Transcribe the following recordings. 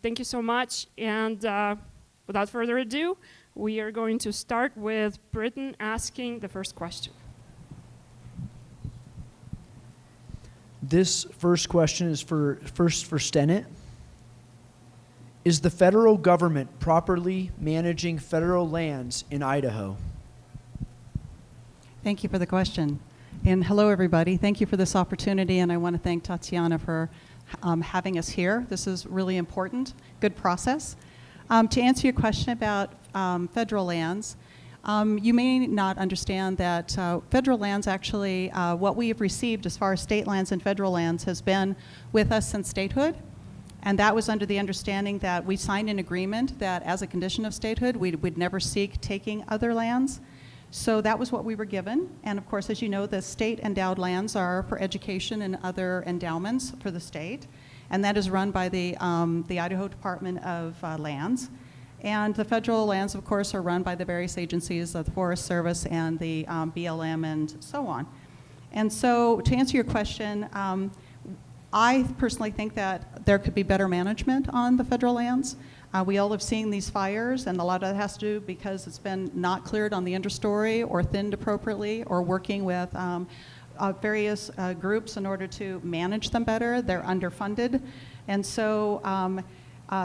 Thank you so much. And without further ado, we are going to start with Britton asking the first question. This first question is for Senate. Is the federal government properly managing federal lands in Idaho? Thank you for the question. And hello, everybody. Thank you for this opportunity, and I want to thank Tatiana for having us here. This is really important. Good process. To answer your question about federal lands, you may not understand that federal lands actually, what we have received as far as state lands and federal lands has been with us since statehood. And that was under the understanding that we signed an agreement that as a condition of statehood, we would never seek taking other lands. So that was what we were given. And of course, as you know, the state endowed lands are for education and other endowments for the state. And that is run by the Idaho Department of Lands. And the federal lands, of course, are run by the various agencies of the Forest Service and the BLM and so on. And so to answer your question, I personally think that there could be better management on the federal lands. We all have seen these fires, and a lot of that has to do because it's been not cleared on the understory or thinned appropriately or working with various groups in order to manage them better. They're underfunded. And so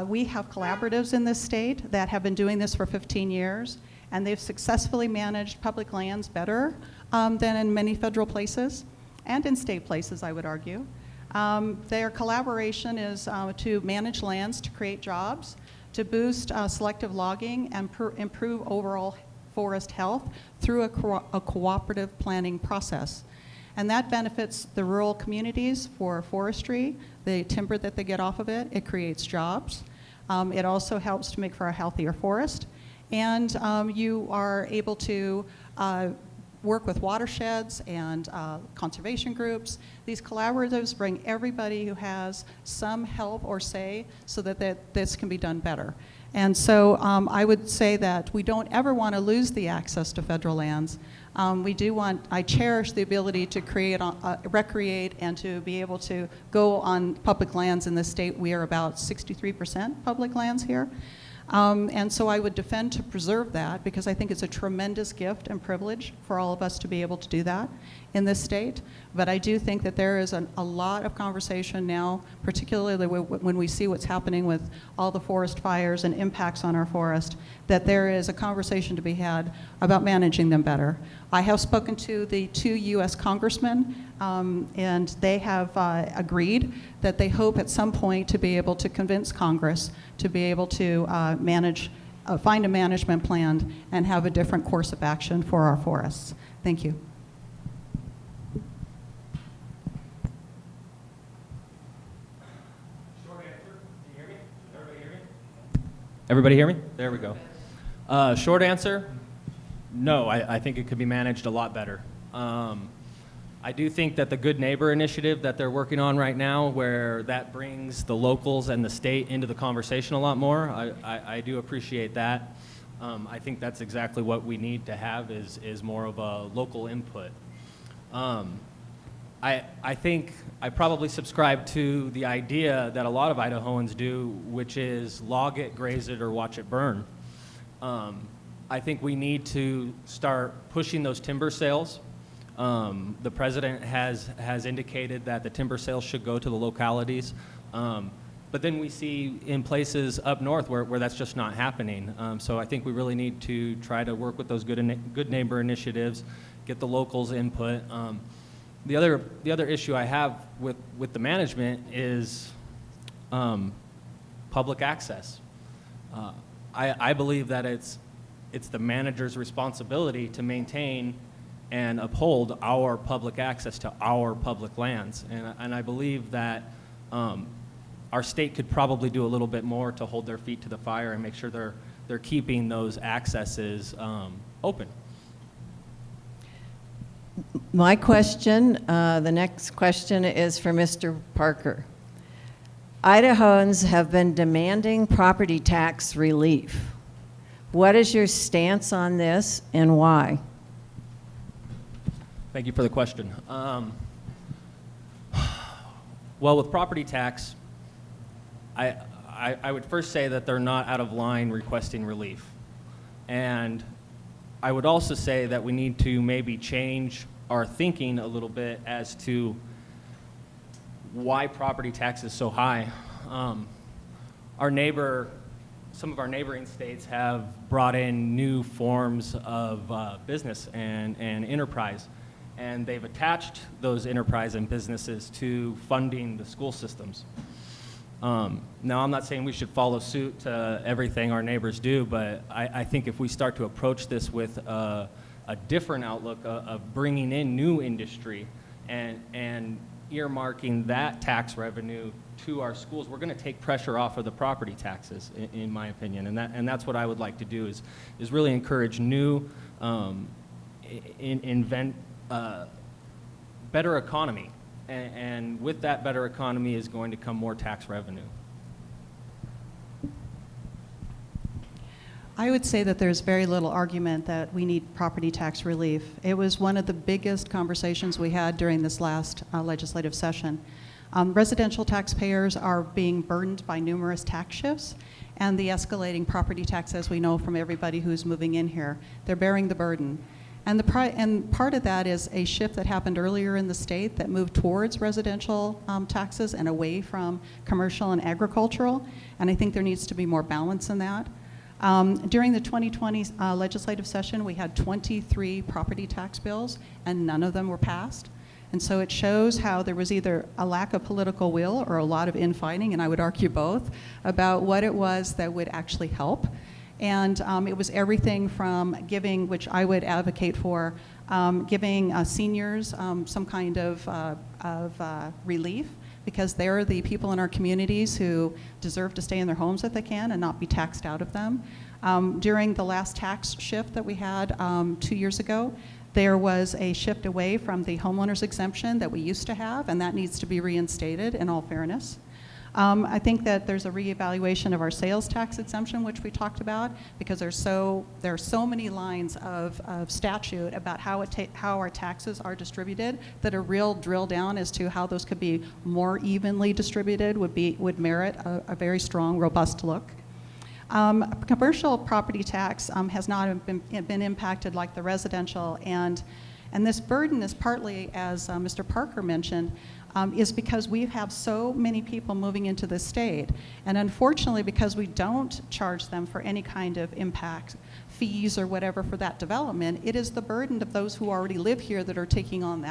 we have collaboratives in this state that have been doing this for 15 years, and they've successfully managed public lands better than in many federal places and in state places, I would argue. Their collaboration is to manage lands to create jobs, to boost selective logging and improve overall forest health through a cooperative planning process. And that benefits the rural communities for forestry, the timber that they get off of it. It creates jobs. It also helps to make for a healthier forest. And you are able to work with watersheds and conservation groups. These collaboratives bring everybody who has some help or say so that this can be done better. And so I would say that we don't ever want to lose the access to federal lands. I cherish the ability to create, recreate, and to be able to go on public lands in this state. We are about 63% public lands here. And so I would defend to preserve that because I think it's a tremendous gift and privilege for all of us to be able to do that in this state. But I do think that there is a lot of conversation now, particularly when we see what's happening with all the forest fires and impacts on our forest, that there is a conversation to be had about managing them better. I have spoken to the 2 U.S. congressmen, and they have agreed that they hope at some point to be able to convince Congress to be able to find a management plan and have a different course of action for our forests. Thank you. Short answer. Can you hear me? Everybody hear me? Everybody hear me? There we go. Short answer. No, I think it could be managed a lot better. I do think that the Good Neighbor initiative that they're working on right now, where that brings the locals and the state into the conversation a lot more, I do appreciate that. I think that's exactly what we need to have is more of a local input. I think I probably subscribe to the idea that a lot of Idahoans do, which is log it, graze it, or watch it burn. I think we need to start pushing those timber sales. The president has indicated that the timber sales should go to the localities. But then we see in places up north where that's just not happening. So I think we really need to try to work with those good neighbor initiatives, get the locals' input. The other issue I have with the management is public access. I believe that it's the manager's responsibility to maintain and uphold our public access to our public lands. And I believe that our state could probably do a little bit more to hold their feet to the fire and make sure they're keeping those accesses open. My question, the next question is for Mr. Parker. Idahoans have been demanding property tax relief. What is your stance on this and why? Thank you for the question. Well, with property tax, I would first say that they're not out of line requesting relief. And I would also say that we need to maybe change our thinking a little bit as to why property tax is so high. Some of our neighboring states have brought in new forms of business and enterprise, and they've attached those enterprise and businesses to funding the school systems. Now, I'm not saying we should follow suit to everything our neighbors do, but I think if we start to approach this with a different outlook of bringing in new industry and earmarking that tax revenue to our schools, we're going to take pressure off of the property taxes, in my opinion, and that's what I would like to do is really encourage new, invent better economy, and with that better economy is going to come more tax revenue. I would say that there's very little argument that we need property tax relief. It was one of the biggest conversations we had during this last legislative session. Residential taxpayers are being burdened by numerous tax shifts and the escalating property tax, as we know from everybody who's moving in here. They're bearing the burden. And part of that is a shift that happened earlier in the state that moved towards residential taxes and away from commercial and agricultural. And I think there needs to be more balance in that. During the 2020 legislative session, we had 23 property tax bills, and none of them were passed. And so it shows how there was either a lack of political will or a lot of infighting, and I would argue both, about what it was that would actually help. And it was everything from giving, which I would advocate for, giving seniors some kind of relief, because they're the people in our communities who deserve to stay in their homes if they can and not be taxed out of them. During the last tax shift that we had 2 years ago, there was a shift away from the homeowner's exemption that we used to have, and that needs to be reinstated in all fairness. I think that there's a reevaluation of our sales tax exemption, which we talked about, because there are so many lines of statute about how our taxes are distributed that a real drill down as to how those could be more evenly distributed would merit a very strong, robust look. Commercial property tax has not been impacted like the residential, and this burden is partly, as Mr. Parker mentioned, is because we have so many people moving into the state. And unfortunately, because we don't charge them for any kind of impact fees or whatever for that development, it is the burden of those who already live here that are taking on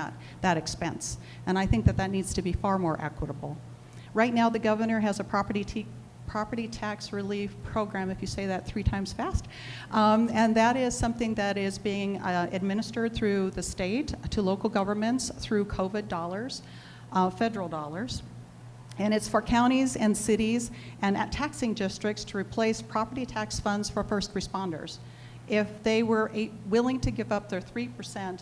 that expense. And I think that needs to be far more equitable. Right now, the governor has a property tax relief program, if you say that 3 times fast. And that is something that is being administered through the state to local governments through COVID dollars. Federal dollars, and it's for counties and cities and taxing districts to replace property tax funds for first responders. If they were willing to give up their 3%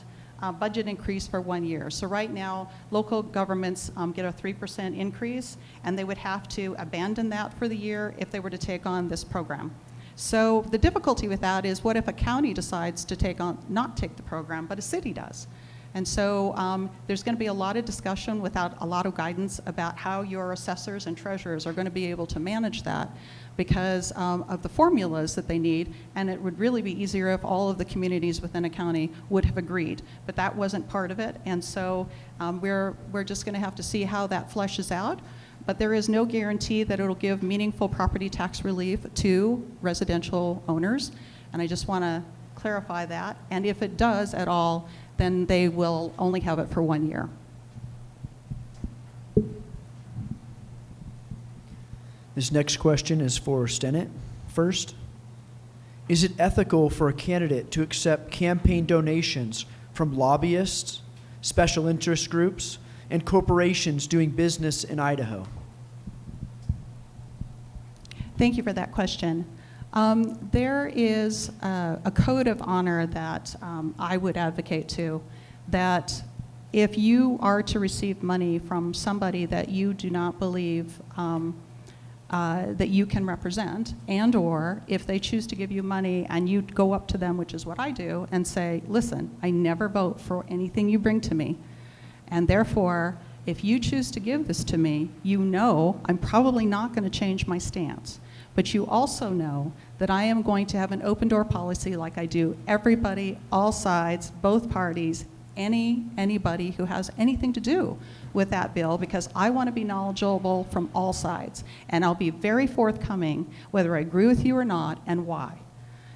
budget increase for 1 year. So right now, local governments get a 3% increase, and they would have to abandon that for the year if they were to take on this program. So the difficulty with that is, what if a county decides to not take the program, but a city does? And so there's going to be a lot of discussion without a lot of guidance about how your assessors and treasurers are going to be able to manage that, because of the formulas that they need, and it would really be easier if all of the communities within a county would have agreed. But that wasn't part of it, and so we're just going to have to see how that fleshes out. But there is no guarantee that it'll give meaningful property tax relief to residential owners, and I just want to clarify that. And if it does at all, then they will only have it for 1 year. This next question is for Senate. First, is it ethical for a candidate to accept campaign donations from lobbyists, special interest groups, and corporations doing business in Idaho? Thank you for that question. There is a code of honor that I would advocate to, that if you are to receive money from somebody that you do not believe that you can represent, and or if they choose to give you money and you go up to them, which is what I do, and say, listen, I never vote for anything you bring to me, and therefore If you choose to give this to me, you know I'm probably not going to change my stance. But you also know that I am going to have an open door policy like I do everybody, all sides, both parties, anybody who has anything to do with that bill, because I want to be knowledgeable from all sides. And I'll be very forthcoming whether I agree with you or not and why.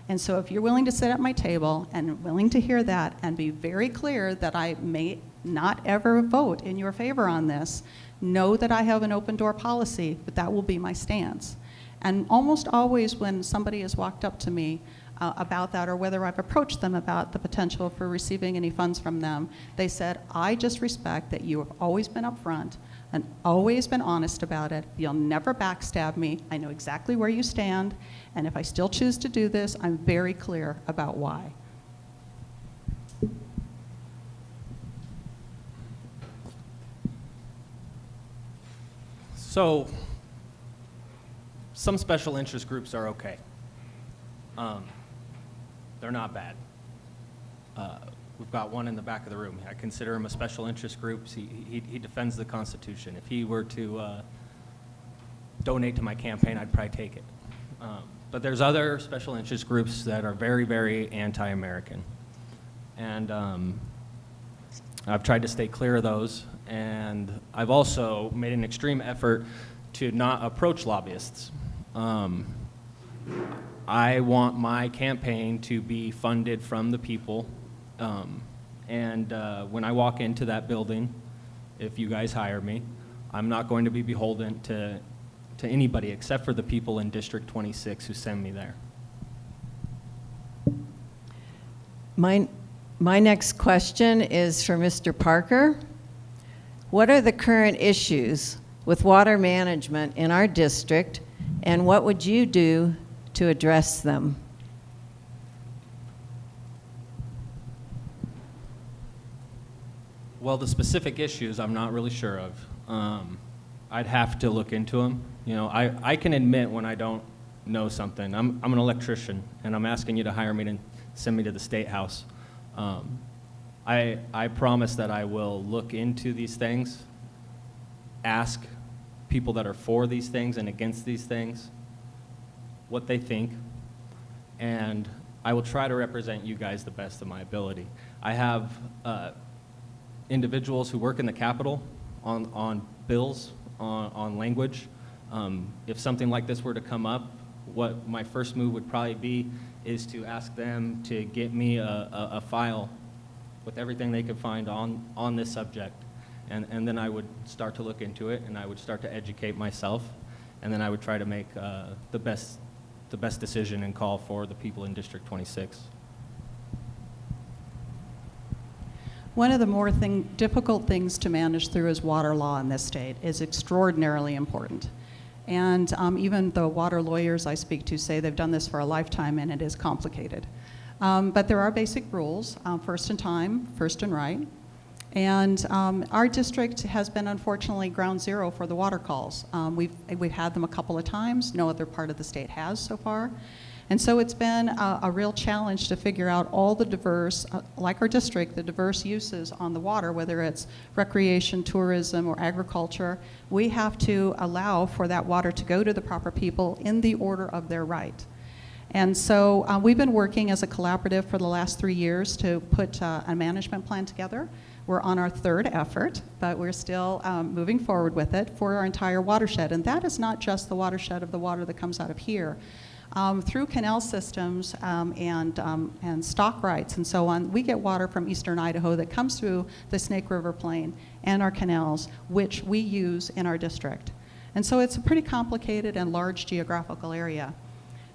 And so if you're willing to sit at my table and willing to hear that and be very clear that I may not ever vote in your favor on this, know that I have an open door policy, but that will be my stance. And almost always when somebody has walked up to me about that, or whether I've approached them about the potential for receiving any funds from them, they said, I just respect that you have always been upfront and always been honest about it. You'll never backstab me. I know exactly where you stand. And if I still choose to do this, I'm very clear about why. So, some special interest groups are okay. They're not bad. We've got one in the back of the room. I consider him a special interest group. He defends the Constitution. If he were to donate to my campaign, I'd probably take it. But there's other special interest groups that are very, very anti-American. And I've tried to stay clear of those. And I've also made an extreme effort to not approach lobbyists. I want my campaign to be funded from the people. When I walk into that building, if you guys hire me, I'm not going to be beholden to anybody except for the people in District 26 who send me there. My next question is for Mr. Parker. What are the current issues with water management in our district, and what would you do to address them? Well, the specific issues I'm not really sure of. I'd have to look into them. You know, I can admit when I don't know something. I'm an electrician, and I'm asking you to hire me to send me to the State House. I promise that I will look into these things, ask people that are for these things and against these things what they think, and I will try to represent you guys the best of my ability. I have individuals who work in the Capitol on bills, on language. If something like this were to come up, what my first move would probably be is to ask them to get me a file with everything they could find on this subject. And then I would start to look into it, and I would start to educate myself, and then I would try to make the best decision and call for the people in District 26. One of the more difficult things to manage through is water law in this state is extraordinarily important. And even the water lawyers I speak to say they've done this for a lifetime and it is complicated. But there are basic rules, first in time, first in right. And our district has been unfortunately ground zero for the water calls. We've had them a couple of times. No other part of the state has so far. And so it's been a real challenge to figure out all the diverse, like our district, the diverse uses on the water, whether it's recreation, tourism, or agriculture. We have to allow for that water to go to the proper people in the order of their right. And so we've been working as a collaborative for the last 3 years to put a management plan together. We're on our third effort, but we're still moving forward with it for our entire watershed. And that is not just the watershed of the water that comes out of here. Through canal systems and stock rights and so on, we get water from eastern Idaho that comes through the Snake River Plain and our canals, which we use in our district. And so it's a pretty complicated and large geographical area.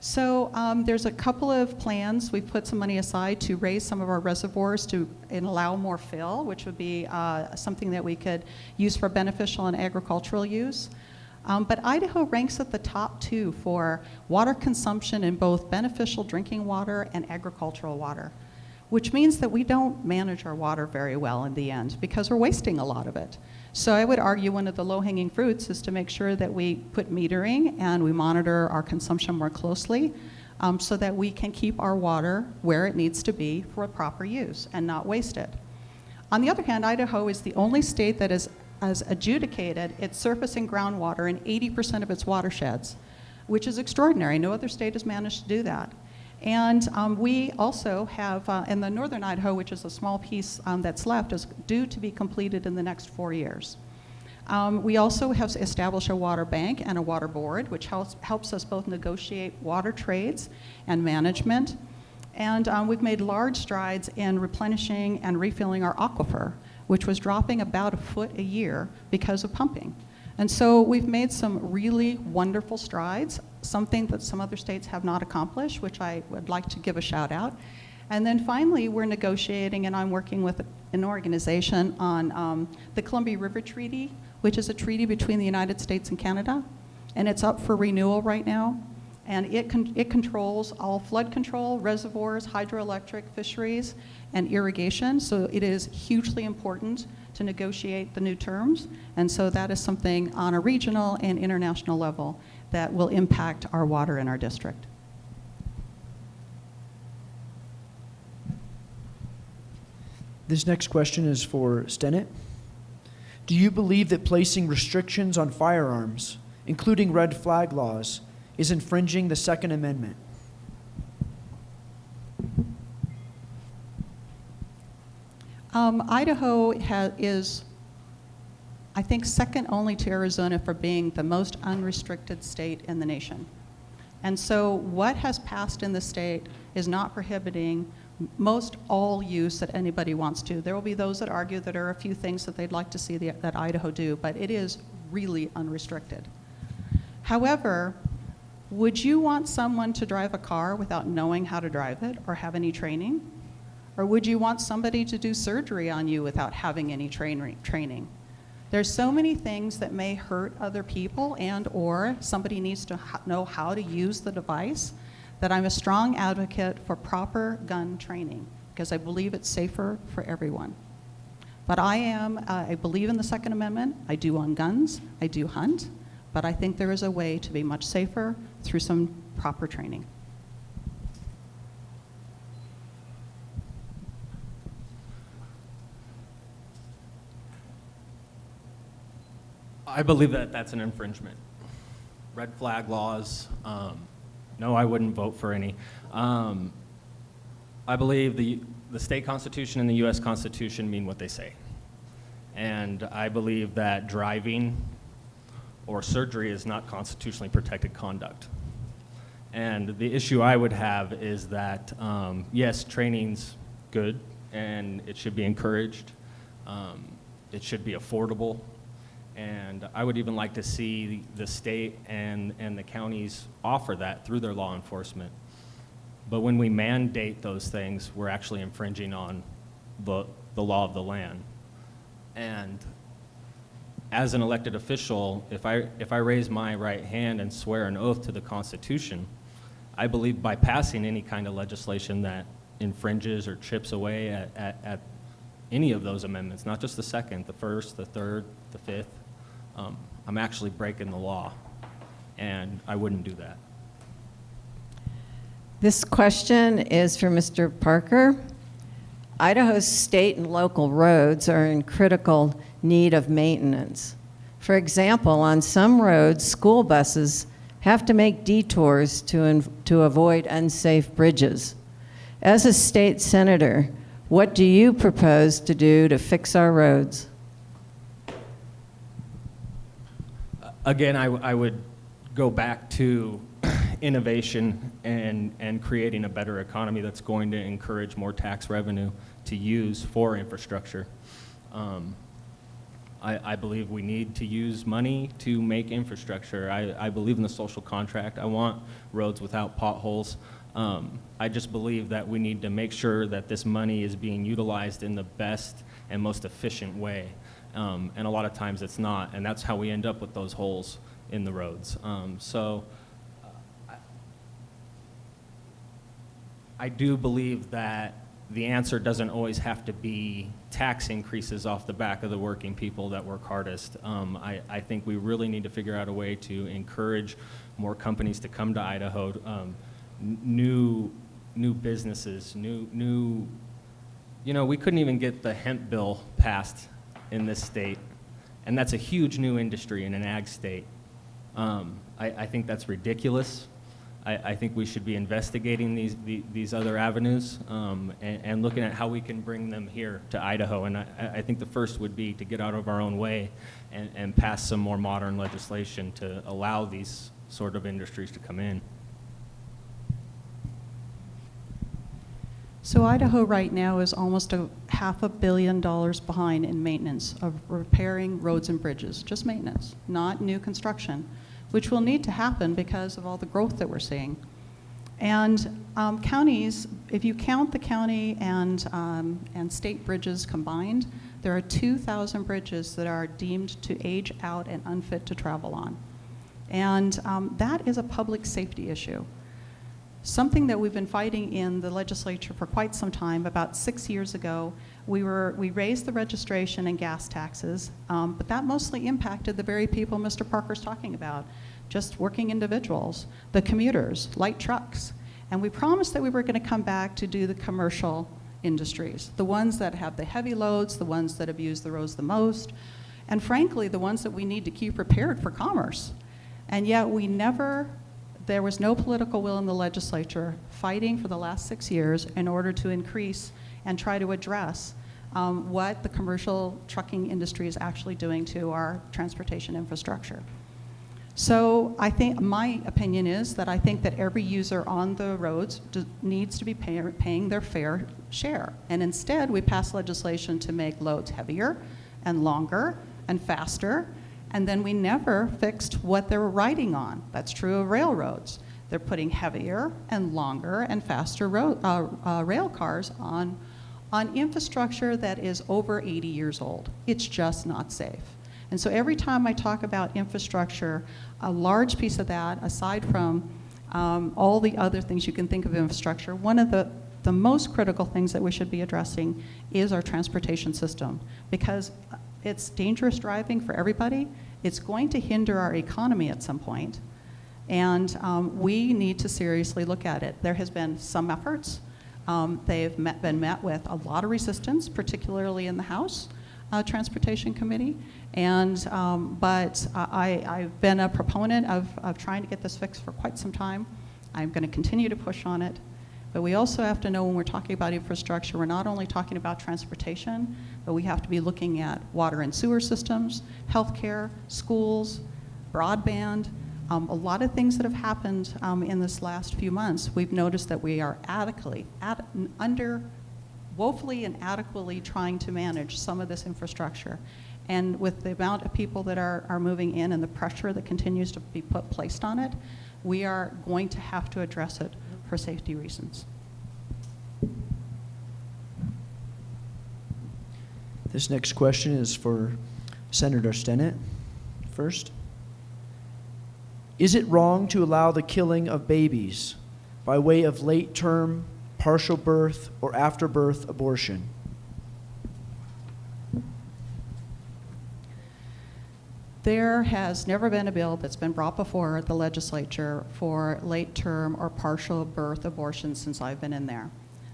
So there's a couple of plans. We've put some money aside to raise some of our reservoirs and allow more fill, which would be something that we could use for beneficial and agricultural use. But Idaho ranks at the top 2 for water consumption in both beneficial drinking water and agricultural water, which means that we don't manage our water very well in the end because we're wasting a lot of it. So I would argue one of the low-hanging fruits is to make sure that we put metering and we monitor our consumption more closely so that we can keep our water where it needs to be for proper use and not waste it. On the other hand, Idaho is the only state that has has adjudicated its surface and groundwater in 80% of its watersheds, which is extraordinary. No other state has managed to do that. And we also have, in the northern Idaho, which is a small piece that's left, is due to be completed in the next 4 years. We also have established a water bank and a water board, which helps us both negotiate water trades and management. And we've made large strides in replenishing and refilling our aquifer, which was dropping about a foot a year because of pumping. And so we've made some really wonderful strides, something that some other states have not accomplished, which I would like to give a shout out. And then finally, we're negotiating, and I'm working with an organization on the Columbia River Treaty, which is a treaty between the United States and Canada. And it's up for renewal right now. And it controls all flood control, reservoirs, hydroelectric, fisheries, and irrigation. So it is hugely important to negotiate the new terms. And so that is something on a regional and international level that will impact our water in our district. This next question is for Stennett. Do you believe that placing restrictions on firearms, including red flag laws, is infringing the Second Amendment? Idaho is, I think, second only to Arizona for being the most unrestricted state in the nation. And so what has passed in the state is not prohibiting most all use that anybody wants to. There will be those that argue that there are a few things that they'd like to see that Idaho do, but it is really unrestricted. However, would you want someone to drive a car without knowing how to drive it or have any training? Or would you want somebody to do surgery on you without having any training? There's so many things that may hurt other people and or somebody needs to know how to use the device, that I'm a strong advocate for proper gun training because I believe it's safer for everyone. But I believe in the Second Amendment. I do on guns, I do hunt, but I think there is a way to be much safer through some proper training. I believe that that's an infringement. Red flag laws, no, I wouldn't vote for any. I believe the state constitution and the US Constitution mean what they say. And I believe that driving or surgery is not constitutionally protected conduct. And the issue I would have is that, yes, training's good and it should be encouraged. It should be affordable. And I would even like to see the state and the counties offer that through their law enforcement. But when we mandate those things, we're actually infringing on the law of the land. And as an elected official, if I raise my right hand and swear an oath to the Constitution, I believe by passing any kind of legislation that infringes or chips away at any of those amendments, not just the second, the first, the third, the fifth, I'm actually breaking the law, and I wouldn't do that. This question is for Mr. Parker. Idaho's state and local roads are in critical need of maintenance. For example, on some roads, school buses have to make detours to avoid unsafe bridges. As a state senator, what do you propose to do to fix our roads? Again, I would go back to innovation and creating a better economy that's going to encourage more tax revenue to use for infrastructure. I believe we need to use money to make infrastructure. I believe in the social contract. I want roads without potholes. I just believe that we need to make sure that this money is being utilized in the best and most efficient way. And a lot of times it's not, and that's how we end up with those holes in the roads. I do believe that the answer doesn't always have to be tax increases off the back of the working people that work hardest. I think we really need to figure out a way to encourage more companies to come to Idaho, new businesses, you know, we couldn't even get the hemp bill passed in this state, And that's a huge new industry in an ag state. I think that's ridiculous. I think we should be investigating these other avenues and looking at how we can bring them here to Idaho. And I think the first would be to get out of our own way and pass some more modern legislation to allow these sort of industries to come in. So Idaho right now is almost $500 million behind in maintenance of repairing roads and bridges, just maintenance, not new construction, which will need to happen because of all the growth that we're seeing. And counties, if you count the county and state bridges combined, there are 2,000 bridges that are deemed to age out and unfit to travel on. And that is a public safety issue. Something that we've been fighting in the legislature for quite some time. About 6 years ago, we raised the registration and gas taxes, but that mostly impacted the very people Mr. Parker's talking about, just working individuals, the commuters, light trucks. And we promised that we were going to come back to do the commercial industries, the ones that have the heavy loads, the ones that abuse the roads the most, and frankly, the ones that we need to keep prepared for commerce. And yet there was no political will in the legislature fighting for the last 6 years in order to increase and try to address what the commercial trucking industry is actually doing to our transportation infrastructure. So I think, my opinion is that I think that every user on the roads needs to be paying their fair share. And instead, we pass legislation to make loads heavier and longer and faster. And then we never fixed what they were riding on. That's true of railroads. They're putting heavier and longer and faster rail cars on infrastructure that is over 80 years old. It's just not safe. And so every time I talk about infrastructure, a large piece of that, aside from all the other things you can think of infrastructure, one of the most critical things that we should be addressing is our transportation system, because it's dangerous driving for everybody. It's going to hinder our economy at some point. And we need to seriously look at it. There has been some efforts. They've been met with a lot of resistance, particularly in the House Transportation Committee. And, but I've been a proponent of trying to get this fixed for quite some time. I'm going to continue to push on it. But we also have to know when we're talking about infrastructure, we're not only talking about transportation, but we have to be looking at water and sewer systems, healthcare, schools, broadband, a lot of things that have happened in this last few months. We've noticed that we are woefully and adequately trying to manage some of this infrastructure. And with the amount of people that are moving in and the pressure that continues to be placed on it, we are going to have to address it for safety reasons. This next question is for Senator Stinnett. First, is it wrong to allow the killing of babies by way of late-term, partial birth, or after-birth abortion? There has never been a bill that's been brought before the legislature for late-term or partial birth abortion since I've been in there.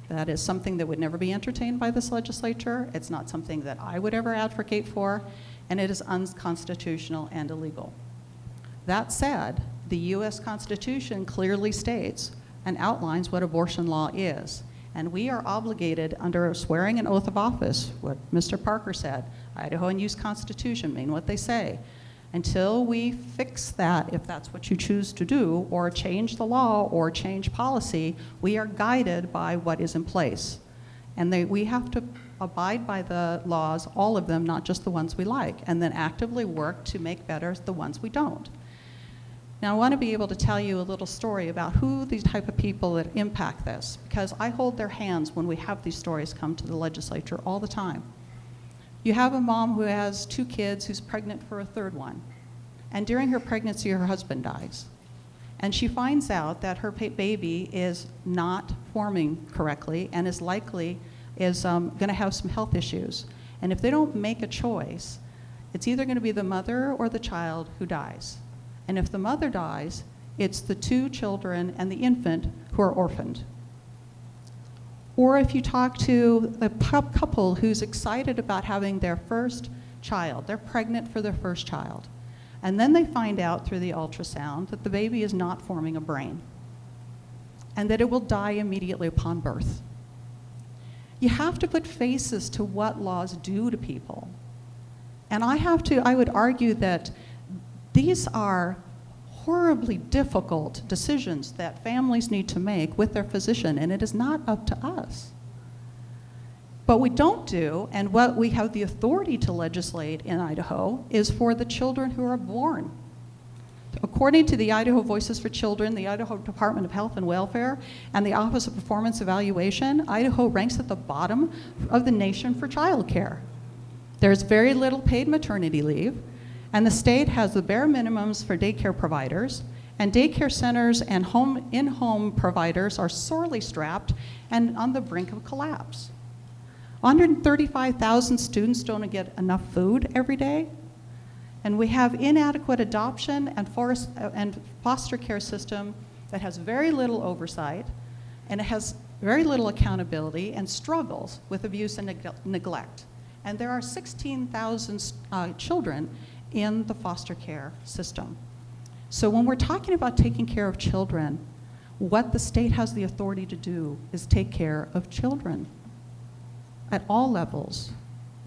That is something that would never be entertained by this legislature. It's not something that I would ever advocate for, and it is unconstitutional and illegal. That said, the U.S. Constitution clearly states and outlines what abortion law is. And we are obligated under swearing an oath of office, what Mr. Parker said, Idaho and U.S. Constitution mean what they say. Until we fix that, if that's what you choose to do, or change the law or change policy, we are guided by what is in place. And we have to abide by the laws, all of them, not just the ones we like, and then actively work to make better the ones we don't. Now, I want to be able to tell you a little story about who these type of people that impact this, because I hold their hands when we have these stories come to the legislature all the time. You have a mom who has 2 kids who's pregnant for a 3rd one. And during her pregnancy, her husband dies. And she finds out that her baby is not forming correctly and is likely going to have some health issues. And if they don't make a choice, it's either going to be the mother or the child who dies. And if the mother dies, it's the 2 children and the infant who are orphaned. Or if you talk to a couple who's excited about having their first child. They're pregnant for their first child. And then they find out through the ultrasound that the baby is not forming a brain and that it will die immediately upon birth. You have to put faces to what laws do to people. And I would argue that these are horribly difficult decisions that families need to make with their physician, and it is not up to us. But we don't do, and what we have the authority to legislate in Idaho, is for the children who are born. According to the Idaho Voices for Children, the Idaho Department of Health and Welfare, and the Office of Performance Evaluation, Idaho ranks at the bottom of the nation for child care. There's very little paid maternity leave, and the state has the bare minimums for daycare providers, and daycare centers and in-home providers are sorely strapped and on the brink of collapse. 135,000 students don't get enough food every day, and we have inadequate adoption and foster care system that has very little oversight, and it has very little accountability and struggles with abuse and neglect. And there are 16,000 children in the foster care system. So when we're talking about taking care of children, what the state has the authority to do is take care of children at all levels,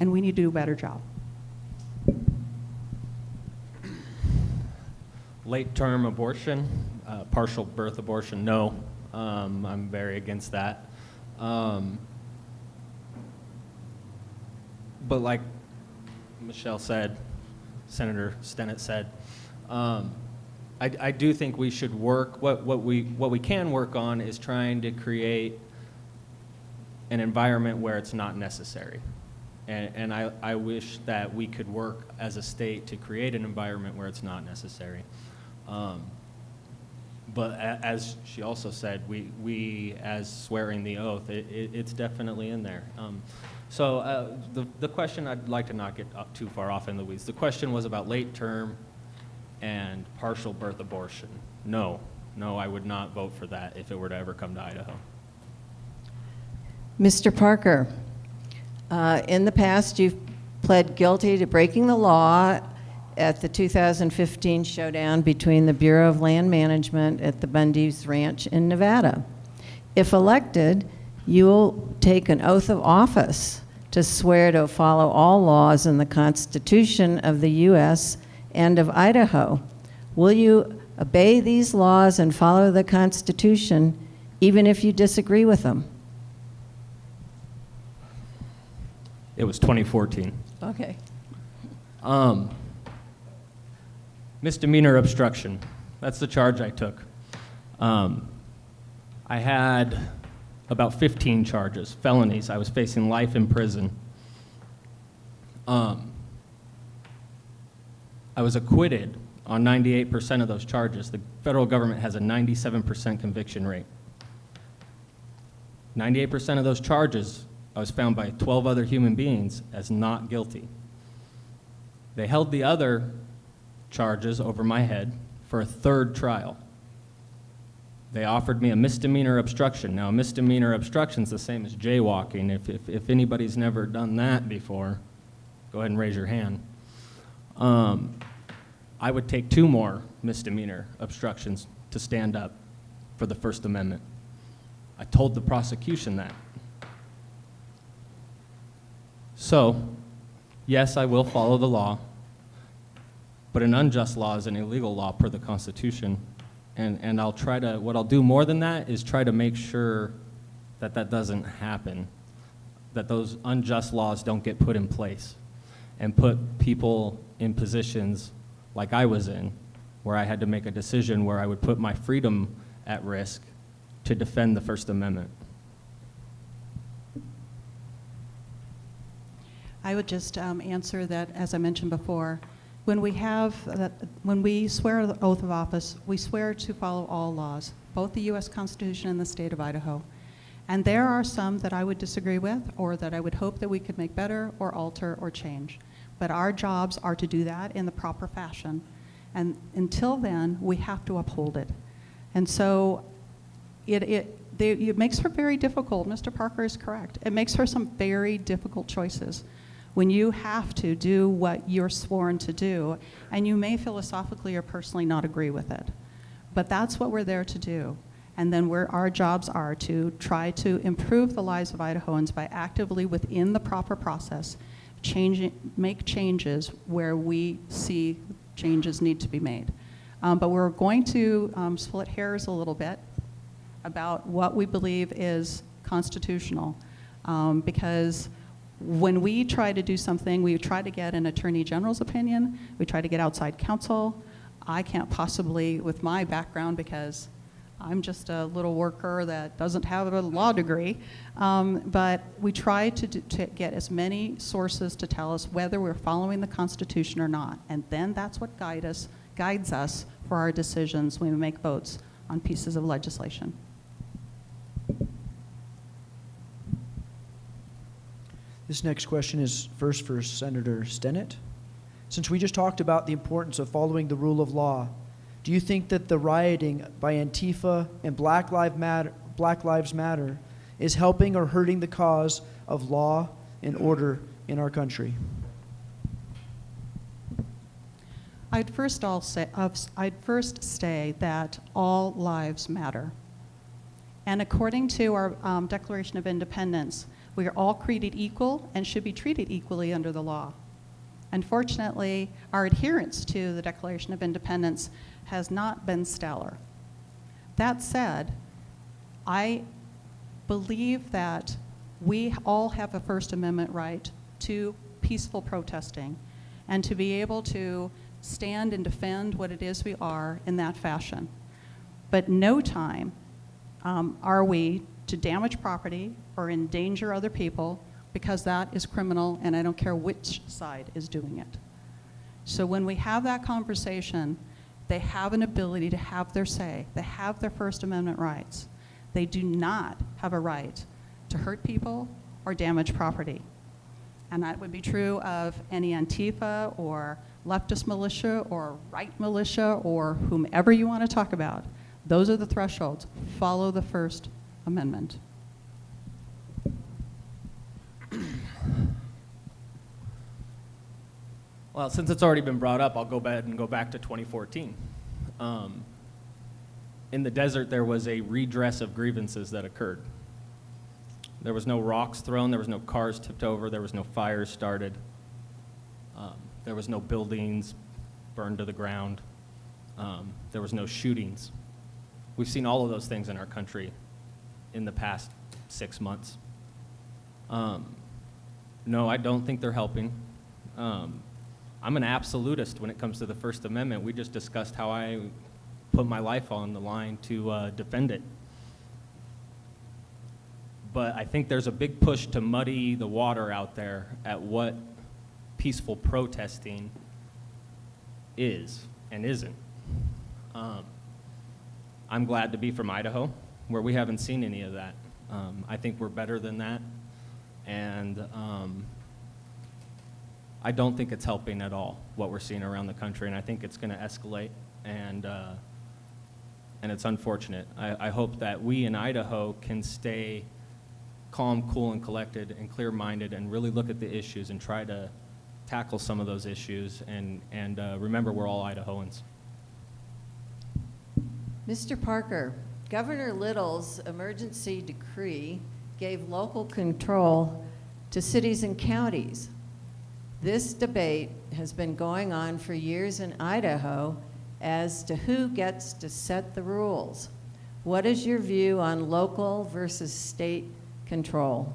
and we need to do a better job. Late-term abortion, partial birth abortion, no. I'm very against that. But like Michelle said, Senator Stinnett said, I do think we should work, what we can work on is trying to create an environment where it's not necessary. And I wish that we could work as a state to create an environment where it's not necessary. But as she also said, we as swearing the oath, it's definitely in there. So the question, I'd like to not get up too far off in the weeds. The question was about late term and partial birth abortion. No, I would not vote for that if it were to ever come to Idaho. Mr. Parker, in the past you've pled guilty to breaking the law at the 2015 showdown between the Bureau of Land Management at the Bundy's Ranch in Nevada. If elected, you will take an oath of office to swear to follow all laws in the Constitution of the U.S. and of Idaho. Will you obey these laws and follow the Constitution even if you disagree with them? It was 2014. Okay. Misdemeanor obstruction. That's the charge I took. I had about 15 charges, felonies. I was facing life in prison. I was acquitted on 98% of those charges. The federal government has a 97% conviction rate. 98% of those charges, I was found by 12 other human beings as not guilty. They held the other charges over my head for a third trial. They offered me a misdemeanor obstruction. Now, a misdemeanor obstruction is the same as jaywalking. If anybody's never done that before, go ahead and raise your hand. I would take 2 more misdemeanor obstructions to stand up for the First Amendment. I told the prosecution that. So, yes, I will follow the law, but an unjust law is an illegal law per the Constitution, and I'll try to, what I'll do more than that is try to make sure that that doesn't happen, that those unjust laws don't get put in place and put people in positions like I was in, where I had to make a decision where I would put my freedom at risk to defend the First Amendment. I would just answer that, as I mentioned before, when we swear the oath of office, we swear to follow all laws, both the U.S. Constitution and the state of Idaho. And there are some that I would disagree with, or that I would hope that we could make better, or alter, or change. But our jobs are to do that in the proper fashion. And until then, we have to uphold it. And so it makes for very difficult, Mr. Parker is correct, it makes for some very difficult choices. when you have to do what you're sworn to do, and you may philosophically or personally not agree with it. But that's what we're there to do. And then our jobs are to try to improve the lives of Idahoans by actively, within the proper process, make changes where we see changes need to be made. But we're going to split hairs a little bit about what we believe is constitutional, because when we try to do something, we try to get an attorney general's opinion, we try to get outside counsel. I can't possibly, with my background, because I'm just a little worker that doesn't have a law degree, but we try to get as many sources to tell us whether we're following the Constitution or not, and then that's what guides us for our decisions when we make votes on pieces of legislation. This next question is first for Senator Stinnett. Since we just talked about the importance of following the rule of law, do you think that the rioting by Antifa and Black Lives Matter is helping or hurting the cause of law and order in our country? I'd first say that all lives matter. And according to our Declaration of Independence, we are all created equal and should be treated equally under the law. Unfortunately, our adherence to the Declaration of Independence has not been stellar. That said, I believe that we all have a First Amendment right to peaceful protesting and to be able to stand and defend what it is we are in that fashion. But no time are we to damage property or endanger other people, because that is criminal, and I don't care which side is doing it. So when we have that conversation, they have an ability to have their say. They have their First Amendment rights. They do not have a right to hurt people or damage property. And that would be true of any Antifa or leftist militia or right militia or whomever you want to talk about. Those are the thresholds. Follow the First Amendment. Well, since it's already been brought up, I'll go back to 2014. In the desert, there was a redress of grievances that occurred. There was no rocks thrown, there was no cars tipped over, there was no fires started, there was no buildings burned to the ground, there was no shootings. We've seen all of those things in our country in the past 6 months. No, I don't think they're helping. I'm an absolutist when it comes to the First Amendment. We just discussed how I put my life on the line to defend it. But I think there's a big push to muddy the water out there at what peaceful protesting is and isn't. I'm glad to be from Idaho, where we haven't seen any of that. I think we're better than that, and I don't think it's helping at all, what we're seeing around the country, and I think it's going to escalate, and it's unfortunate. I hope that we in Idaho can stay calm, cool, and collected, and clear-minded, and really look at the issues and try to tackle some of those issues, and remember we're all Idahoans. Mr. Parker, Governor Little's emergency decree gave local control to cities and counties. This debate has been going on for years in Idaho as to who gets to set the rules. What is your view on local versus state control?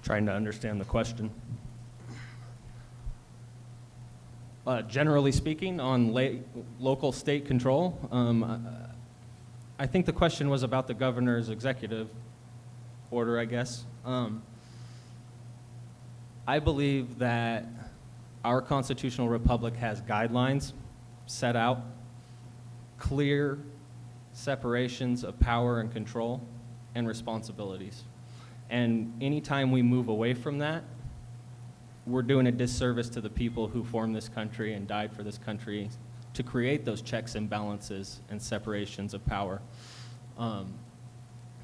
Trying to understand the question. Generally speaking, on local state control, I think the question was about the governor's executive order, I guess. I believe that our constitutional republic has guidelines set out, clear separations of power and control and responsibilities. And anytime we move away from that, we're doing a disservice to the people who formed this country and died for this country to create those checks and balances and separations of power.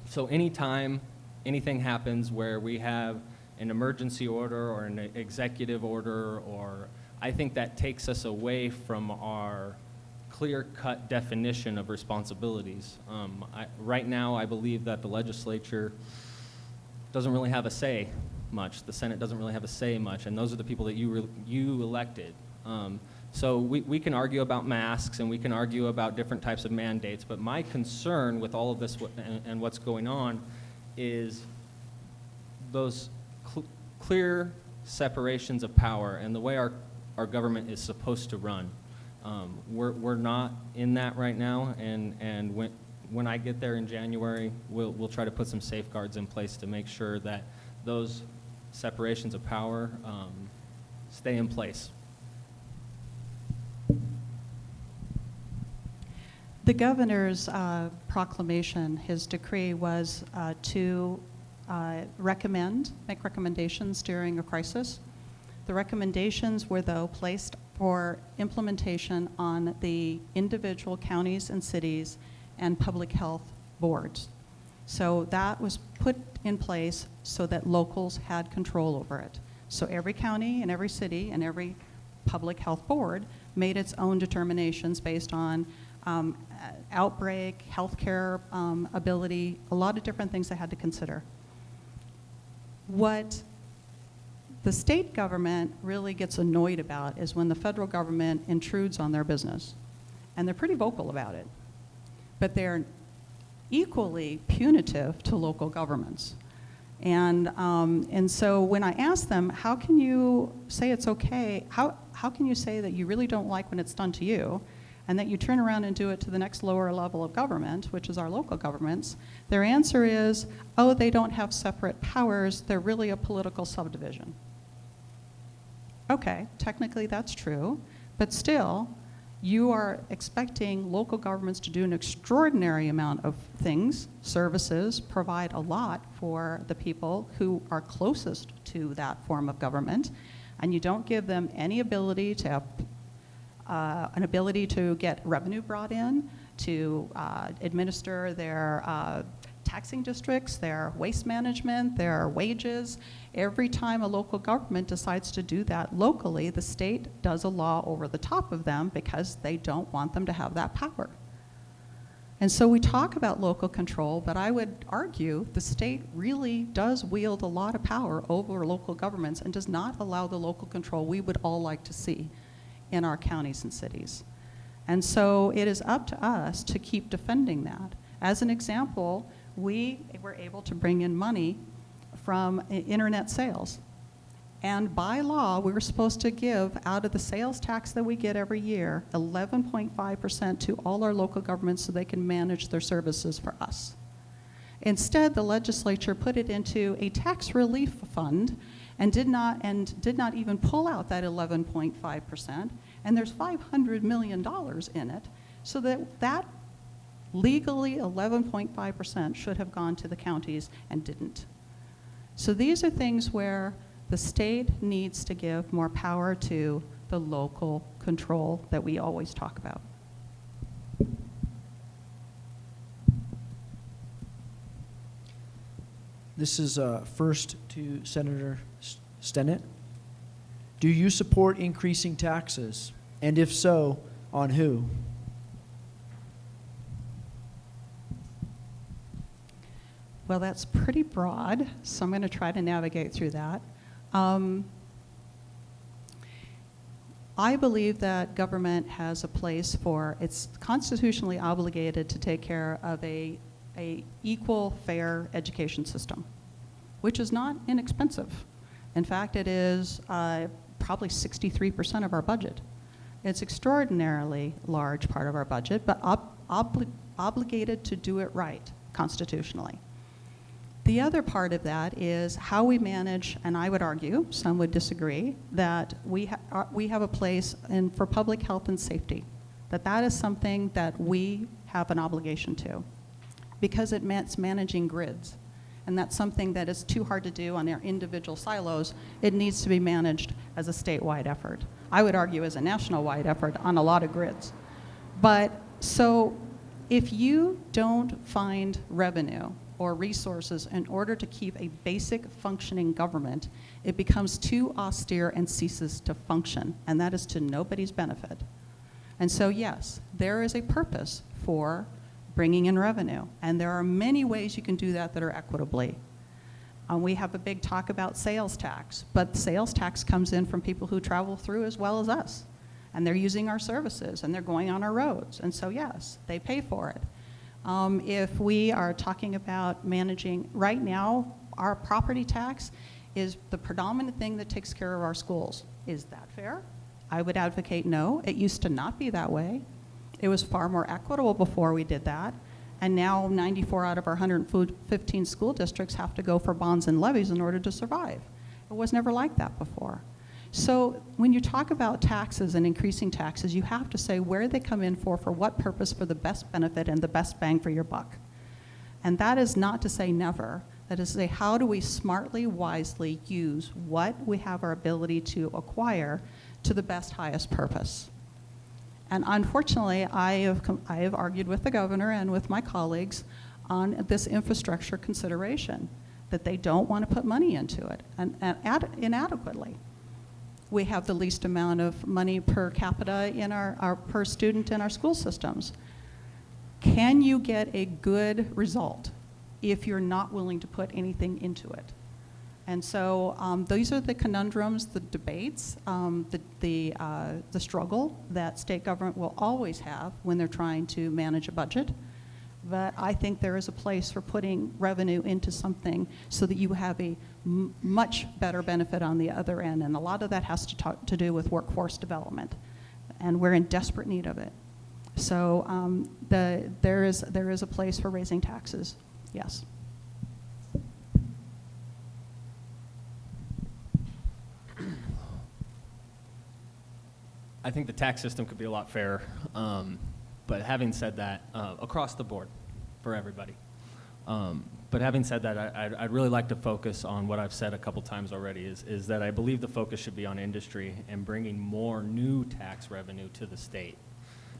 So anytime anything happens where we have an emergency order or an executive order, or I think that takes us away from our clear-cut definition of responsibilities. Right now, I believe that the legislature doesn't really have a say much. The Senate doesn't really have a say much, and those are the people that you elected. So we can argue about masks, and we can argue about different types of mandates, but my concern with all of this and what's going on is those clear separations of power and the way our government is supposed to run. We're not in that right now, and when I get there in January, we'll try to put some safeguards in place to make sure that those separations of power stay in place. The governor's proclamation, his decree, was to make recommendations during a crisis. The recommendations were, though, placed for implementation on the individual counties and cities and public health boards. So that was put in place so that locals had control over it. So every county and every city and every public health board made its own determinations based on outbreak, healthcare ability, a lot of different things they had to consider. What the state government really gets annoyed about is when the federal government intrudes on their business. And they're pretty vocal about it. But they're equally punitive to local governments. And so when I ask them, how can you say it's okay? How can you say that you really don't like when it's done to you, and that you turn around and do it to the next lower level of government, which is our local governments? Their answer is, oh, they don't have separate powers. They're really a political subdivision. Okay, technically that's true, but still, you are expecting local governments to do an extraordinary amount of things, services, provide a lot for the people who are closest to that form of government, and you don't give them any ability to have an ability to get revenue brought in, to administer their taxing districts, their waste management, their wages. Every time a local government decides to do that locally, the state does a law over the top of them because they don't want them to have that power. And so we talk about local control, but I would argue the state really does wield a lot of power over local governments and does not allow the local control we would all like to see in our counties and cities. And so it is up to us to keep defending that. As an example, we were able to bring in money from internet sales. And by law, we were supposed to give, out of the sales tax that we get every year, 11.5% to all our local governments so they can manage their services for us. Instead, the legislature put it into a tax relief fund and did not even pull out that 11.5%, and there's $500 million in it, so that legally 11.5% should have gone to the counties and didn't. So these are things where the state needs to give more power to the local control that we always talk about. This is first to Senator Stinnett. Do you support increasing taxes? And if so, on who? Well, that's pretty broad, so I'm going to try to navigate through that. I believe that government has a place for, it's constitutionally obligated to take care of a equal, fair education system, which is not inexpensive. In fact, it is probably 63% of our budget. It's extraordinarily large part of our budget, but obligated to do it right constitutionally. The other part of that is how we manage, and I would argue, some would disagree, that we have a place for public health and safety, that is something that we have an obligation to, because it means managing grids. And that's something that is too hard to do on our individual silos. It needs to be managed as a statewide effort. I would argue as a national-wide effort on a lot of grids. But so if you don't find revenue or resources in order to keep a basic functioning government, it becomes too austere and ceases to function, and that is to nobody's benefit. And so yes, there is a purpose for bringing in revenue, and there are many ways you can do that are equitably. We have a big talk about sales tax, but sales tax comes in from people who travel through as well as us, and they're using our services, and they're going on our roads, and so yes, they pay for it. If we are talking about managing, right now, our property tax is the predominant thing that takes care of our schools. Is that fair? I would advocate no. It used to not be that way. It was far more equitable before we did that. And now 94 out of our 115 school districts have to go for bonds and levies in order to survive. It was never like that before. So when you talk about taxes and increasing taxes, you have to say where they come in for what purpose, for the best benefit and the best bang for your buck. And that is not to say never. That is to say, how do we smartly, wisely use what we have our ability to acquire to the best, highest purpose? And unfortunately, I have argued with the governor and with my colleagues on this infrastructure consideration, that they don't want to put money into it, and inadequately. We have the least amount of money per capita in our per student in our school systems. Can you get a good result if you're not willing to put anything into it? And so these are the conundrums, the debates, the struggle that state government will always have when they're trying to manage a budget. But I think there is a place for putting revenue into something so that you have a much better benefit on the other end. And a lot of that has to do with workforce development. And we're in desperate need of it. So there is a place for raising taxes, yes. I think the tax system could be a lot fairer, but having said that, across the board for everybody. But having said that, I'd really like to focus on what I've said a couple times already, is that I believe the focus should be on industry and bringing more new tax revenue to the state.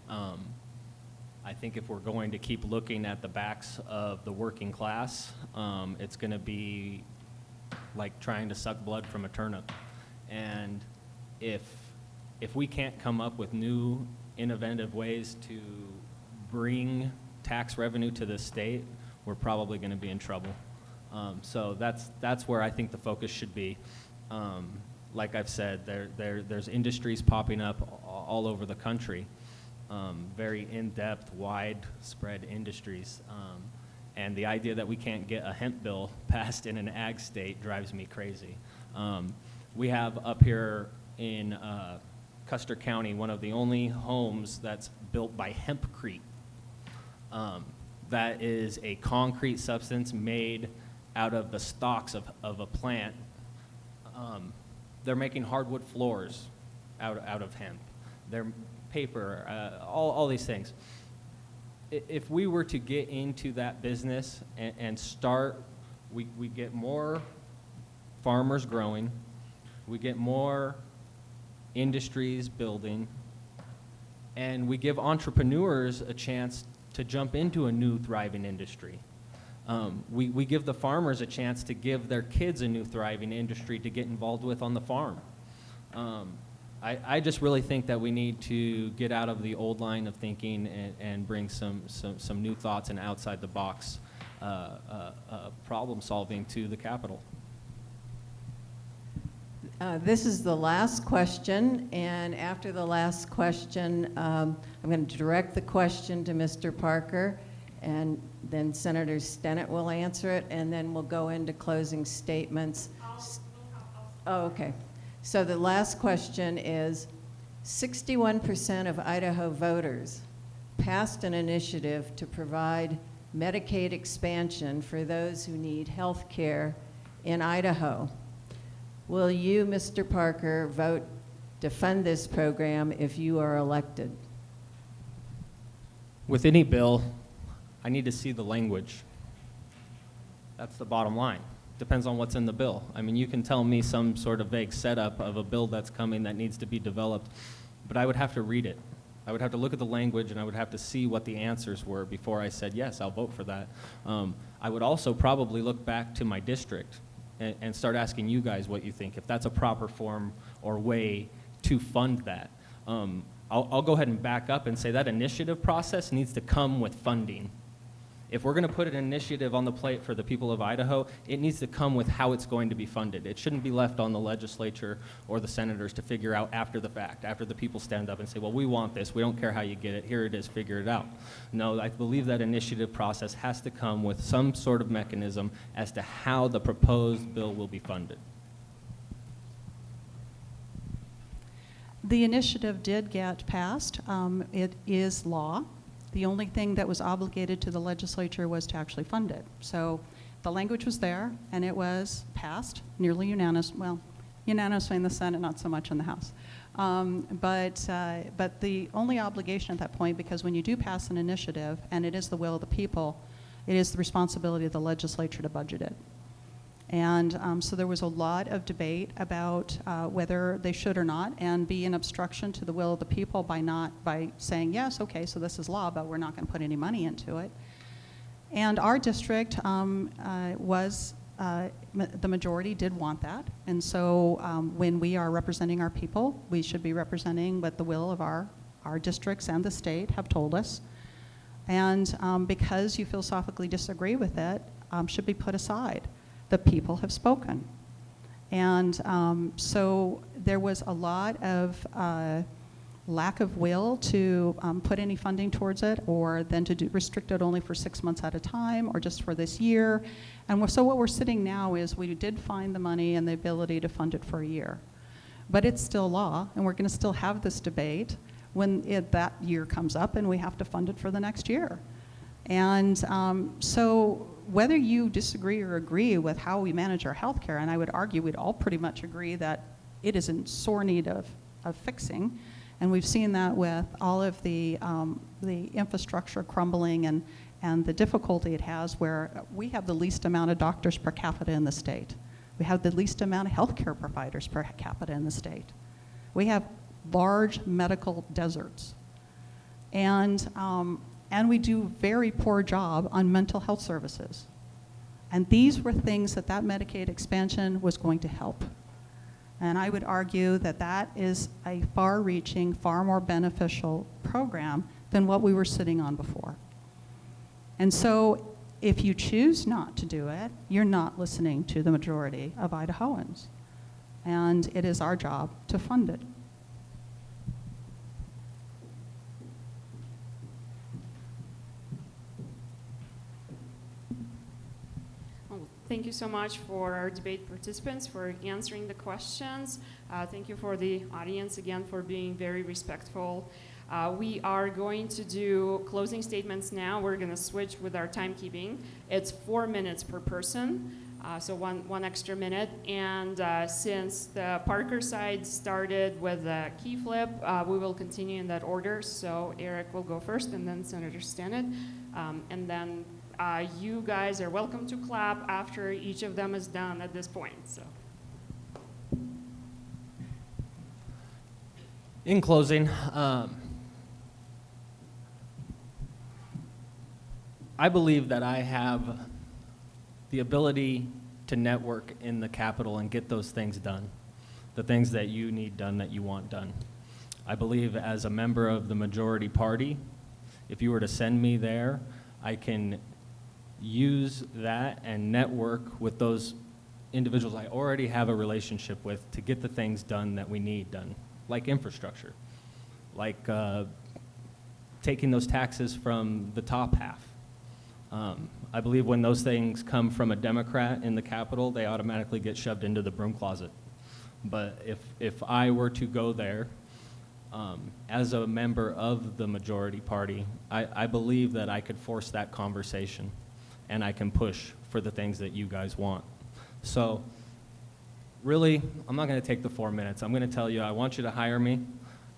I think if we're going to keep looking at the backs of the working class, it's going to be like trying to suck blood from a turnip. And if we can't come up with new, innovative ways to bring tax revenue to the state, we're probably going to be in trouble. So that's where I think the focus should be. Like I've said, there's industries popping up all over the country, very in-depth, widespread industries. And the idea that we can't get a hemp bill passed in an ag state drives me crazy. We have up here in Custer County one of the only homes that's built by hempcrete. That is a concrete substance made out of the stalks of a plant. They're making hardwood floors out of hemp. They're paper, all these things. If we were to get into that business and start, we get more farmers growing, we get more industries building, and we give entrepreneurs a chance to jump into a new thriving industry. We give the farmers a chance to give their kids a new thriving industry to get involved with on the farm. I just really think that we need to get out of the old line of thinking and bring some new thoughts and outside the box problem solving to the Capitol. This is the last question, and after the last question, I'm going to direct the question to Mr. Parker, and then Senator Stinnett will answer it, and then we'll go into closing statements. Oh, okay. So the last question is, 61% of Idaho voters passed an initiative to provide Medicaid expansion for those who need health care in Idaho. Will you, Mr. Parker, vote to fund this program if you are elected? With any bill, I need to see the language. That's the bottom line. Depends on what's in the bill. I mean, you can tell me some sort of vague setup of a bill that's coming that needs to be developed, but I would have to read it. I would have to look at the language, and I would have to see what the answers were before I said, yes, I'll vote for that. I would also probably look back to my district and start asking you guys what you think, if that's a proper form or way to fund that. I'll go ahead and back up and say that initiative process needs to come with funding. If we're going to put an initiative on the plate for the people of Idaho, it needs to come with how it's going to be funded. It shouldn't be left on the legislature or the senators to figure out after the fact, after the people stand up and say, well, we want this, we don't care how you get it, here it is, figure it out. No, I believe that initiative process has to come with some sort of mechanism as to how the proposed bill will be funded. The initiative did get passed. It is law. The only thing that was obligated to the legislature was to actually fund it. So the language was there, and it was passed, nearly unanimous. Well, unanimously in the Senate, not so much in the House. But the only obligation at that point, because when you do pass an initiative, and it is the will of the people, it is the responsibility of the legislature to budget it. And so there was a lot of debate about whether they should or not, and be an obstruction to the will of the people by saying, yes, okay, so this is law, but we're not going to put any money into it. And our district was, the majority did want that. And so when we are representing our people, we should be representing what the will of our districts and the state have told us. And because you philosophically disagree with it, should be put aside. The people have spoken. And so there was a lot of lack of will to put any funding towards it, or then to restrict it only for 6 months at a time, or just for this year. And so what we're sitting now is we did find the money and the ability to fund it for a year. But it's still law, and we're going to still have this debate when that year comes up and we have to fund it for the next year. And so whether you disagree or agree with how we manage our health care, and I would argue we'd all pretty much agree that it is in sore need of fixing, and we've seen that with all of the infrastructure crumbling and the difficulty it has, where we have the least amount of doctors per capita in the state. We have the least amount of healthcare providers per capita in the state. We have large medical deserts. And we do a very poor job on mental health services. And these were things that Medicaid expansion was going to help. And I would argue that that is a far-reaching, far more beneficial program than what we were sitting on before. And so if you choose not to do it, you're not listening to the majority of Idahoans. And it is our job to fund it. Thank you so much for our debate participants for answering the questions. Thank you for the audience again for being very respectful. We are going to do closing statements now. We're going to switch with our timekeeping. It's 4 minutes per person, so one extra minute. And since the Parker side started with a key flip, we will continue in that order. So Eric will go first, and then Senator Stinnett, and then you guys are welcome to clap after each of them is done at this point. So, in closing, I believe that I have the ability to network in the Capitol and get those things done, the things that you need done, that you want done. I believe as a member of the majority party, if you were to send me there, I can use that and network with those individuals I already have a relationship with to get the things done that we need done, like infrastructure, like taking those taxes from the top half. I believe when those things come from a Democrat in the Capitol, they automatically get shoved into the broom closet. But if I were to go there as a member of the majority party, I believe that I could force that conversation, and I can push for the things that you guys want. So really, I'm not going to take the 4 minutes. I'm going to tell you, I want you to hire me.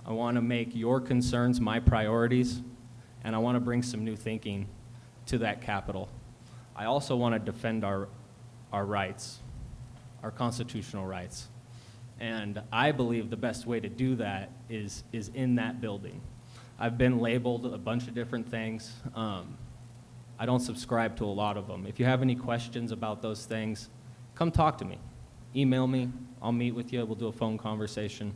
I want to make your concerns my priorities, and I want to bring some new thinking to that Capitol. I also want to defend our rights, our constitutional rights. And I believe the best way to do that is in that building. I've been labeled a bunch of different things. I don't subscribe to a lot of them. If you have any questions about those things, come talk to me. Email me. I'll meet with you. We'll do a phone conversation.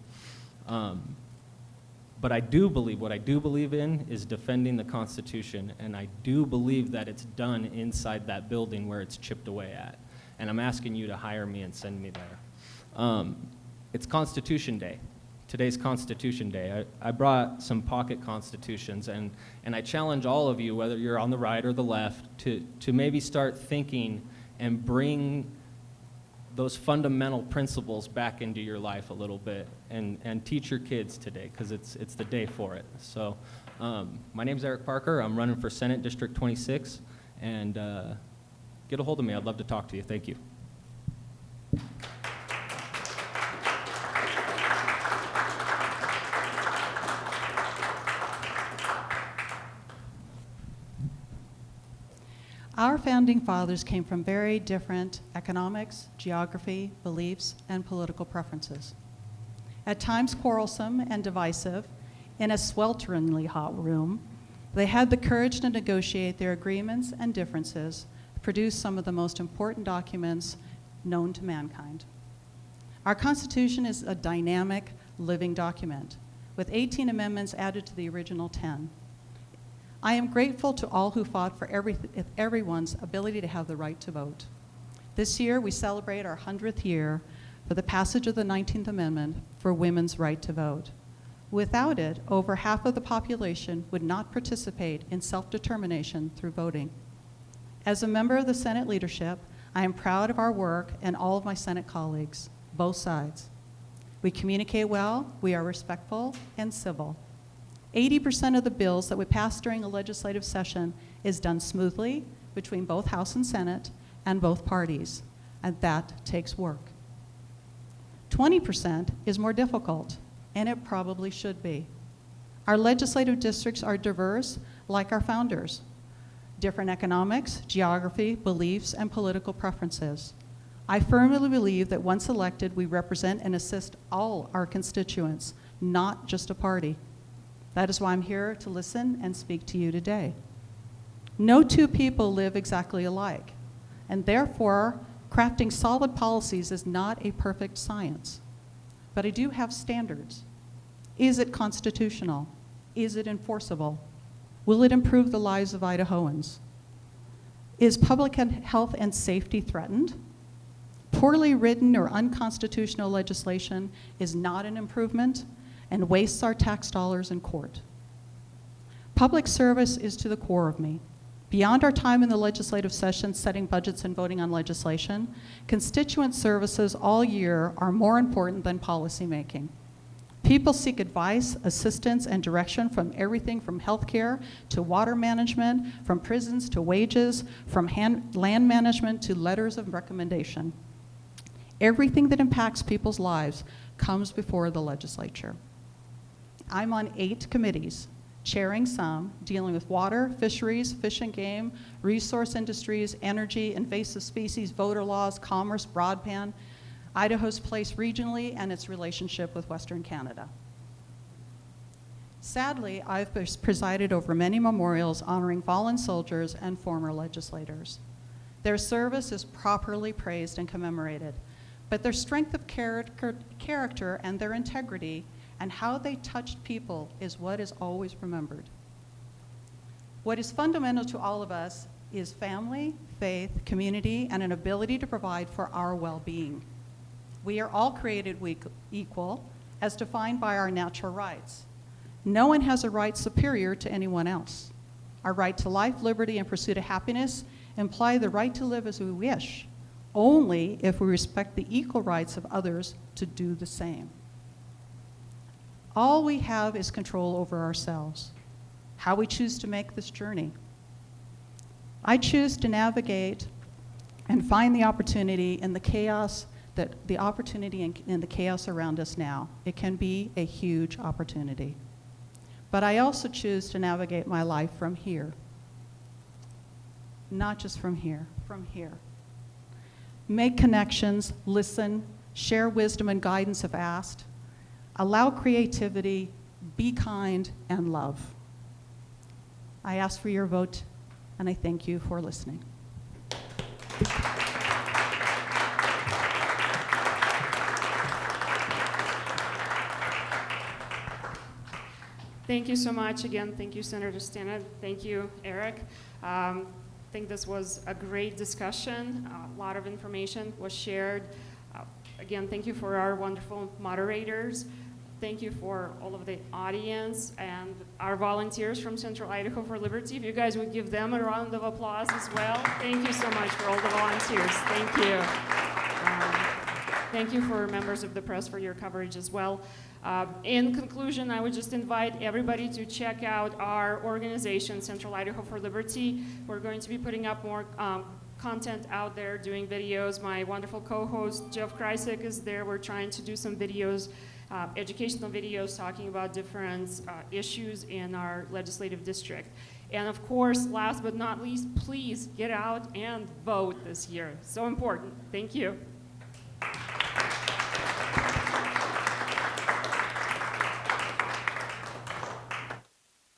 But I do believe, what I do believe in is defending the Constitution, and I do believe that it's done inside that building where it's chipped away at. And I'm asking you to hire me and send me there. It's Constitution Day. Today's Constitution Day. I brought some pocket constitutions, and I challenge all of you, whether you're on the right or the left, to maybe start thinking and bring those fundamental principles back into your life a little bit, and teach your kids today, because it's the day for it. So my name's Eric Parker. I'm running for Senate District 26, and get a hold of me. I'd love to talk to you. Thank you. Our founding fathers came from very different economics, geography, beliefs, and political preferences. At times quarrelsome and divisive, in a swelteringly hot room, they had the courage to negotiate their agreements and differences, produce some of the most important documents known to mankind. Our Constitution is a dynamic, living document, with 18 amendments added to the original 10. I am grateful to all who fought for everyone's ability to have the right to vote. This year, we celebrate our 100th year for the passage of the 19th Amendment for women's right to vote. Without it, over half of the population would not participate in self-determination through voting. As a member of the Senate leadership, I am proud of our work and all of my Senate colleagues, both sides. We communicate well, we are respectful and civil. 80% of the bills that we pass during a legislative session is done smoothly between both House and Senate and both parties, and that takes work. 20% is more difficult, and it probably should be. Our legislative districts are diverse, like our founders. Different economics, geography, beliefs, and political preferences. I firmly believe that once elected, we represent and assist all our constituents, not just a party. That is why I'm here to listen and speak to you today. No two people live exactly alike, and therefore, crafting solid policies is not a perfect science. But I do have standards. Is it constitutional? Is it enforceable? Will it improve the lives of Idahoans? Is public health and safety threatened? Poorly written or unconstitutional legislation is not an improvement and wastes our tax dollars in court. Public service is to the core of me. Beyond our time in the legislative session setting budgets and voting on legislation, constituent services all year are more important than policymaking. People seek advice, assistance, and direction from everything from healthcare to water management, from prisons to wages, from land management to letters of recommendation. Everything that impacts people's lives comes before the legislature. I'm on 8 committees, chairing some, dealing with water, fisheries, fish and game, resource industries, energy, invasive species, voter laws, commerce, broadband, Idaho's place regionally, and its relationship with Western Canada. Sadly, I've presided over many memorials honoring fallen soldiers and former legislators. Their service is properly praised and commemorated, but their strength of character and their integrity and how they touched people is what is always remembered. What is fundamental to all of us is family, faith, community, and an ability to provide for our well-being. We are all created equal, as defined by our natural rights. No one has a right superior to anyone else. Our right to life, liberty, and pursuit of happiness imply the right to live as we wish, only if we respect the equal rights of others to do the same. All we have is control over ourselves, how we choose to make this journey. I choose to navigate and find the opportunity in the chaos in the chaos around us now. It can be a huge opportunity. But I also choose to navigate my life from here. Not just from here, from here. Make connections, listen, share wisdom and guidance if asked, allow creativity, be kind, and love. I ask for your vote, and I thank you for listening. Thank you so much. Again, thank you, Senator Stinnett. Thank you, Eric. I think this was a great discussion. A lot of information was shared. Again, thank you for our wonderful moderators. Thank you for all of the audience and our volunteers from Central Idaho for Liberty. If you guys would give them a round of applause as well. Thank you so much for all the volunteers. Thank you. Thank you for members of the press for your coverage as well. In conclusion, I would just invite everybody to check out our organization, Central Idaho for Liberty. We're going to be putting up more content out there, doing videos. My wonderful co-host, Jeff Kreisek, is there. We're trying to do some videos, educational videos talking about different issues in our legislative district. And of course, last but not least, please get out and vote this year. So important. Thank you.